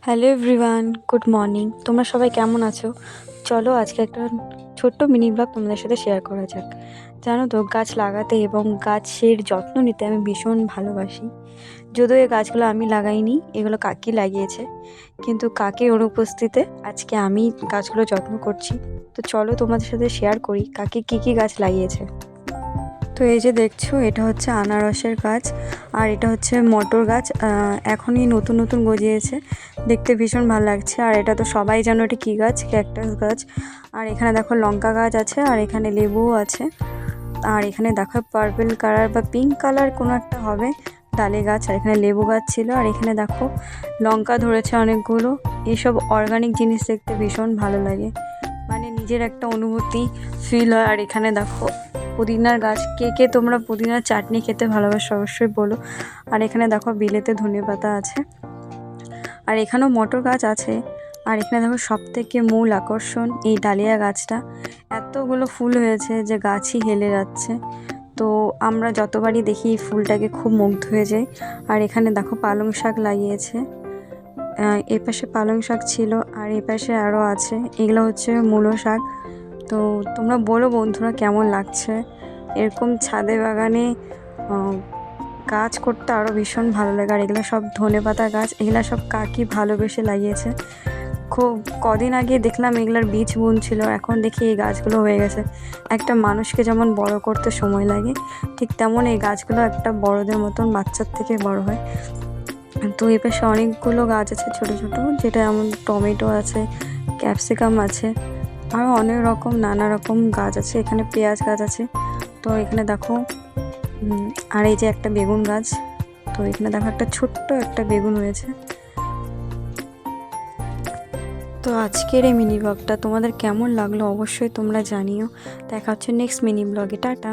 Hello everyone, good morning. তোমরা সবাই কেমন আছো? চলো আজকে একটা ছোট্ট মিনি ব্লগ তোমাদের সাথে শেয়ার করা যাক। জানো তো, গাছ লাগাতে এবং গাছের যত্ন নিতে আমি ভীষণ ভালোবাসি। যদিও এই গাছগুলো আমি লাগাইনি, এগুলো কাকি লাগিয়েছে, কিন্তু কাকির অনুপস্থিতিতে আজকে আমি গাছগুলো যত্ন করছি। তো চলো তোমাদের সাথে শেয়ার করি কাকি কী কী গাছ লাগিয়েছে। তো এই যে দেখছো, এটা হচ্ছে আনারসের গাছ, আর এটা হচ্ছে মটর গাছ। এখনই নতুন নতুন গজিয়েছে, দেখতে ভীষণ ভালো লাগছে। আর এটা তো সবাই জানো এটা কী গাছ, ক্যাকটাস গাছ। আর এখানে দেখো লঙ্কা গাছ আছে, আর এখানে লেবুও আছে। আর এখানে দেখো পার্পল কালার বা পিঙ্ক কালার কোনো একটা হবে ডালে গাছ। আর এখানে লেবু গাছ ছিল, আর এখানে দেখো লঙ্কা ধরেছে অনেকগুলো। এইসব অর্গানিক জিনিস দেখতে ভীষণ ভালো লাগে, মানে নিজের একটা অনুভূতি ফিল হয়। আর এখানে দেখো পুদিনার গাছ। কে কে তোমরা পুদিনার চাটনি খেতে ভালোবাসো অবশ্যই বলো। আর এখানে দেখো বিলেতে ধনেপাতা আছে, আর এখানেও মটর গাছ আছে। আর এখানে দেখো সবথেকে মূল আকর্ষণ এই ডালিয়া গাছটা, এতগুলো ফুল হয়েছে যে গাছই হেলে যাচ্ছে। তো আমরা যতবারই দেখি এই ফুলটাকে খুব মুগ্ধ হয়ে যাই। আর এখানে দেখো পালং শাক লাগিয়েছে, এ পাশে পালং শাক ছিল, আর এ পাশে আরও আছে। এগুলো হচ্ছে মূলো শাক। তো তোমরা বলো বন্ধুরা কেমন লাগছে। এরকম ছাদে বাগানে গাছ করতে আরও ভীষণ ভালো লাগে। আর এগুলো সব ধনেপাতা গাছ, এগুলো সব কাকি ভালোবেসে লাগিয়েছে। খুব কদিন আগে দেখলাম এগুলার বীজ বুনছিল, এখন দেখি এই গাছগুলো হয়ে গেছে। একটা মানুষকে যেমন বড় করতে সময় লাগে, ঠিক তেমন এই গাছগুলো একটা বড়দের মতন বাচ্চার থেকে বড় হয়। তো এই পাশে অনেকগুলো গাছ আছে ছোট ছোট, যেটা যেমন টমেটো আছে, ক্যাপসিকাম আছে, আরও অনেক রকম নানা রকম গাছ আছে। এখানে পেঁয়াজ গাছ আছে। তো এখানে দেখো আর এই যে একটা বেগুন গাছ। তো এখানে দেখো একটা ছোট্ট একটা বেগুন হয়েছে। তো আজকের এই মিনি ব্লগটা তোমাদের কেমন লাগলো অবশ্যই তোমরা জানিও। দেখা হচ্ছে নেক্সট মিনি ব্লগে। টাটা।